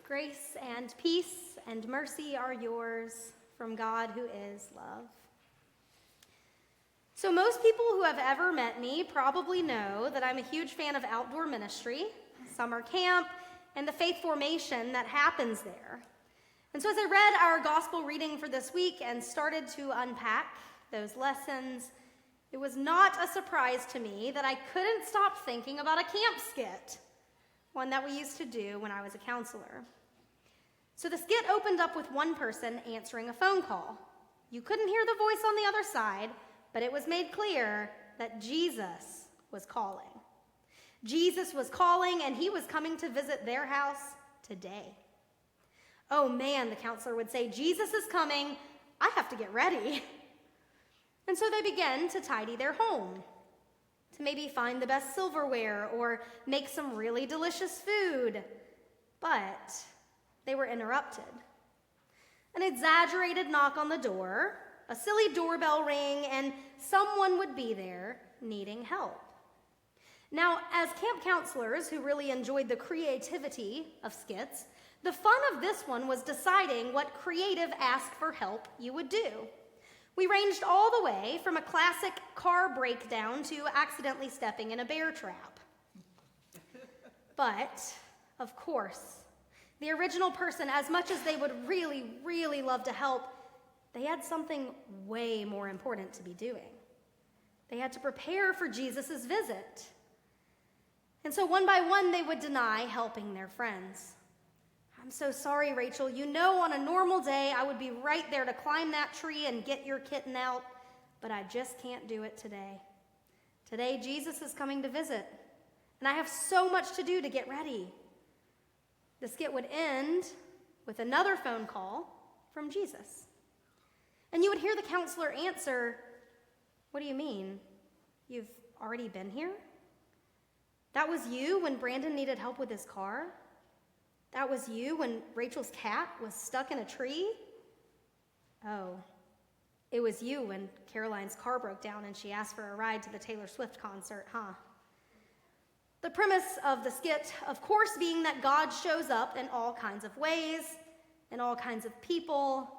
Grace and peace and mercy are yours from God who is love. So most people who have ever met me probably know that I'm a huge fan of outdoor ministry, summer camp, and the faith formation that happens there. And so as I read our gospel reading for this week and started to unpack those lessons, it was not a surprise to me that I couldn't stop thinking about a camp skit, one that we used to do when I was a counselor. So the skit opened up with one person answering a phone call. You couldn't hear the voice on the other side, but it was made clear that Jesus was calling. Jesus was calling, and he was coming to visit their house today. Oh man, the counselor would say, Jesus is coming. I have to get ready. And so they began to tidy their home, to maybe find the best silverware or make some really delicious food. But they were interrupted. An exaggerated knock on the door, a silly doorbell ring, and someone would be there needing help. Now, as camp counselors who really enjoyed the creativity of skits, the fun of this one was deciding what creative ask for help you would do. We ranged all the way from a classic car breakdown to accidentally stepping in a bear trap. But, of course, the original person, as much as they would really, really love to help, they had something way more important to be doing. They had to prepare for Jesus' visit. And so one by one, they would deny helping their friends. I'm so sorry, Rachel. You know, on a normal day, I would be right there to climb that tree and get your kitten out, but I just can't do it today. Today, Jesus is coming to visit, and I have so much to do to get ready. The skit would end with another phone call from Jesus. And you would hear the counselor answer, "What do you mean? You've already been here? That was you when Brandon needed help with his car? That was you when Rachel's cat was stuck in a tree? Oh, it was you when Caroline's car broke down and she asked for a ride to the Taylor Swift concert, huh?" The premise of the skit, of course, being that God shows up in all kinds of ways, in all kinds of people,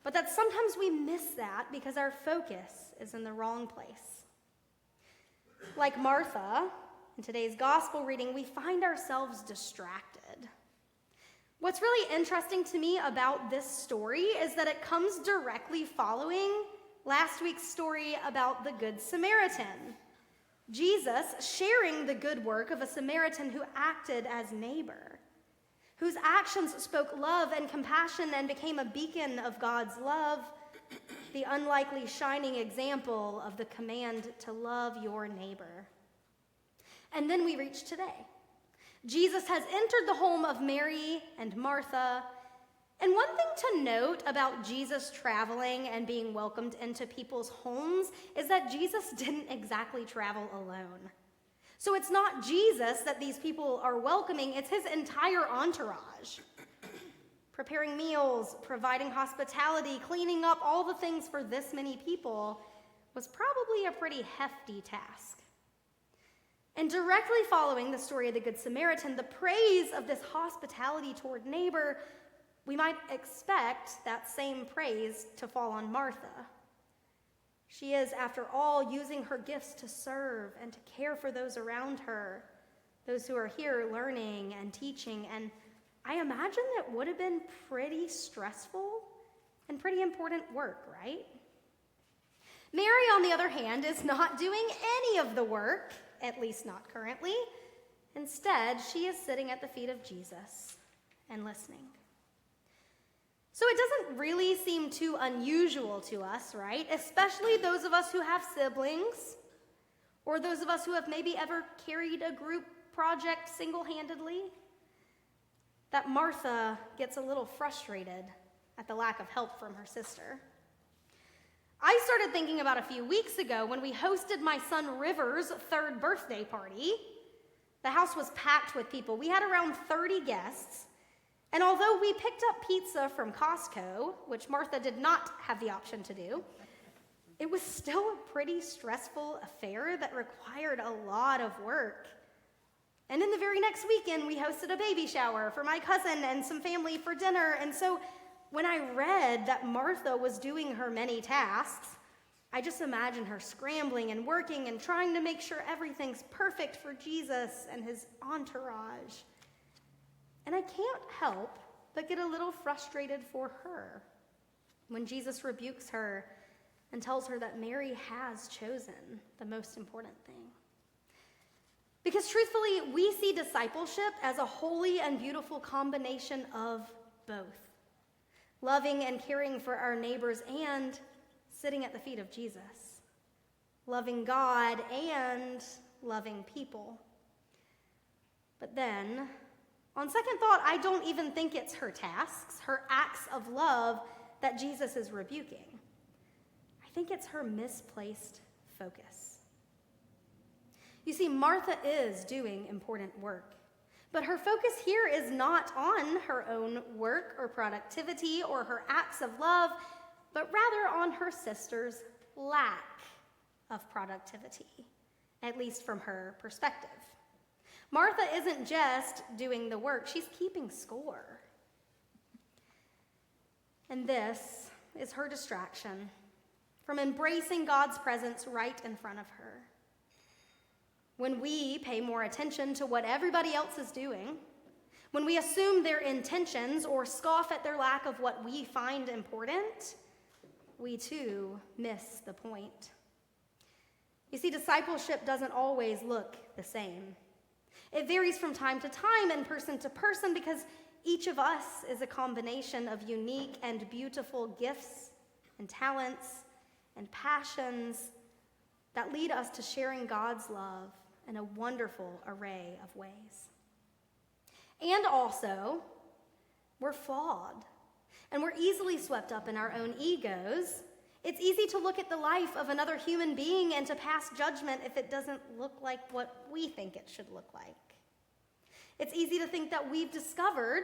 but that sometimes we miss that because our focus is in the wrong place. Like Martha, in today's gospel reading, we find ourselves distracted. What's really interesting to me about this story is that it comes directly following last week's story about the Good Samaritan. Jesus sharing the good work of a Samaritan who acted as neighbor, whose actions spoke love and compassion and became a beacon of God's love, the unlikely shining example of the command to love your neighbor. And then we reach today. Jesus has entered the home of Mary and Martha. And one thing to note about Jesus traveling and being welcomed into people's homes is that Jesus didn't exactly travel alone. So it's not Jesus that these people are welcoming, it's his entire entourage. Preparing meals, providing hospitality, cleaning up, all the things for this many people was probably a pretty hefty task. And directly following the story of the Good Samaritan, the praise of this hospitality toward neighbor, we might expect that same praise to fall on Martha. She is, after all, using her gifts to serve and to care for those around her, those who are here learning and teaching. And I imagine that would have been pretty stressful and pretty important work, right? Mary, on the other hand, is not doing any of the work, at least not currently. Instead, she is sitting at the feet of Jesus and listening. So it doesn't really seem too unusual to us, right? Especially those of us who have siblings, or those of us who have maybe ever carried a group project single-handedly, that Martha gets a little frustrated at the lack of help from her sister. I started thinking about a few weeks ago when we hosted my son River's 3rd birthday party. The house was packed with people. We had around 30 guests. And although we picked up pizza from Costco, which Martha did not have the option to do, it was still a pretty stressful affair that required a lot of work. And then the very next weekend, we hosted a baby shower for my cousin and some family for dinner. And so when I read that Martha was doing her many tasks, I just imagine her scrambling and working and trying to make sure everything's perfect for Jesus and his entourage. And I can't help but get a little frustrated for her when Jesus rebukes her and tells her that Mary has chosen the most important thing. Because truthfully, we see discipleship as a holy and beautiful combination of both. Loving and caring for our neighbors and sitting at the feet of Jesus. Loving God and loving people. But then, on second thought, I don't even think it's her tasks, her acts of love that Jesus is rebuking. I think it's her misplaced focus. You see, Martha is doing important work, but her focus here is not on her own work or productivity or her acts of love, but rather on her sister's lack of productivity, at least from her perspective. Martha isn't just doing the work, she's keeping score. And this is her distraction from embracing God's presence right in front of her. When we pay more attention to what everybody else is doing, when we assume their intentions or scoff at their lack of what we find important, we too miss the point. You see, discipleship doesn't always look the same. It varies from time to time and person to person because each of us is a combination of unique and beautiful gifts and talents and passions that lead us to sharing God's love in a wonderful array of ways. And also, we're flawed, and we're easily swept up in our own egos. It's easy to look at the life of another human being and to pass judgment if it doesn't look like what we think it should look like. It's easy to think that we've discovered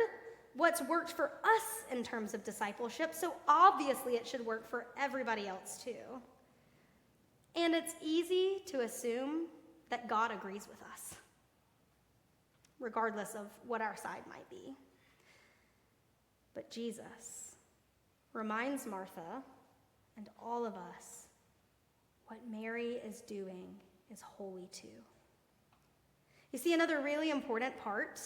what's worked for us in terms of discipleship, so obviously it should work for everybody else too. And it's easy to assume that God agrees with us, regardless of what our side might be. But Jesus reminds Martha and all of us what Mary is doing is holy too. You see, another really important part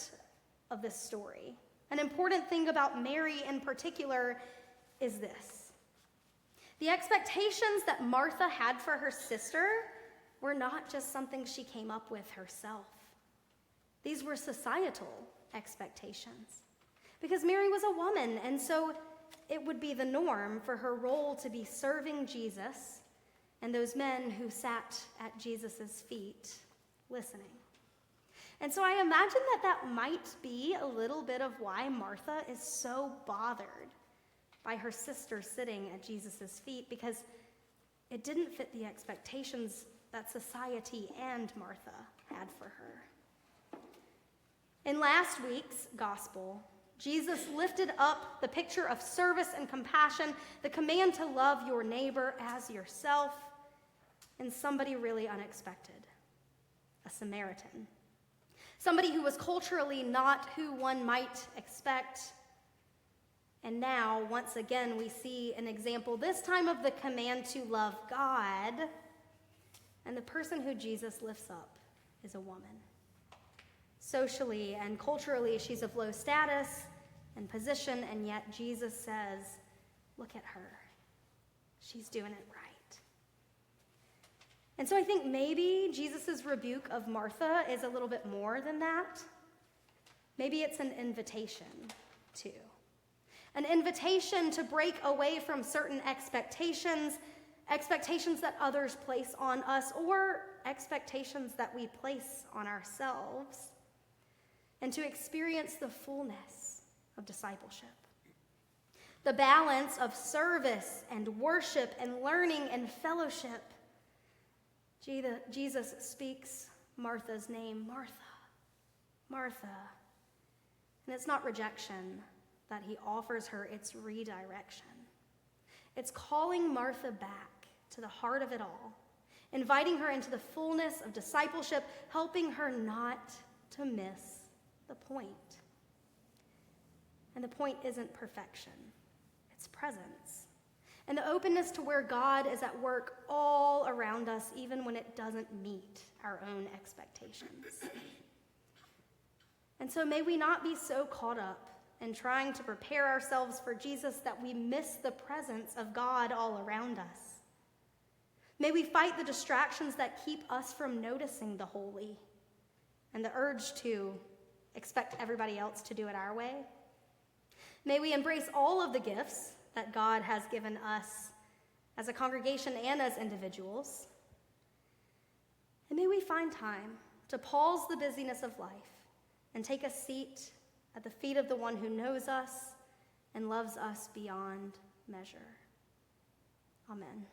of this story, an important thing about Mary in particular, is this. The expectations that Martha had for her sister were not just something she came up with herself. These were societal expectations. Because Mary was a woman, and so it would be the norm for her role to be serving Jesus and those men who sat at Jesus' feet listening. And so I imagine that might be a little bit of why Martha is so bothered by her sister sitting at Jesus' feet, because it didn't fit the expectations that society and Martha had for her. In last week's gospel, Jesus lifted up the picture of service and compassion, the command to love your neighbor as yourself, and somebody really unexpected, a Samaritan. Somebody who was culturally not who one might expect. And now, once again, we see an example, this time of the command to love God, and the person who Jesus lifts up is a woman. Socially and culturally, she's of low status and position, and yet Jesus says, look at her. She's doing it right. And so I think maybe Jesus' rebuke of Martha is a little bit more than that. Maybe it's an invitation, too. An invitation to break away from certain expectations that others place on us, or expectations that we place on ourselves, and to experience the fullness of discipleship. The balance of service and worship and learning and fellowship. Jesus speaks Martha's name, Martha, Martha. And it's not rejection that he offers her, it's redirection. It's calling Martha back to the heart of it all, inviting her into the fullness of discipleship, helping her not to to miss the point. And the point isn't perfection, it's presence. And the openness to where God is at work all around us, even when it doesn't meet our own expectations. And so may we not be so caught up in trying to prepare ourselves for Jesus that we miss the presence of God all around us. May we fight the distractions that keep us from noticing the holy and the urge to expect everybody else to do it our way. May we embrace all of the gifts that God has given us as a congregation and as individuals. And may we find time to pause the busyness of life and take a seat at the feet of the one who knows us and loves us beyond measure. Amen.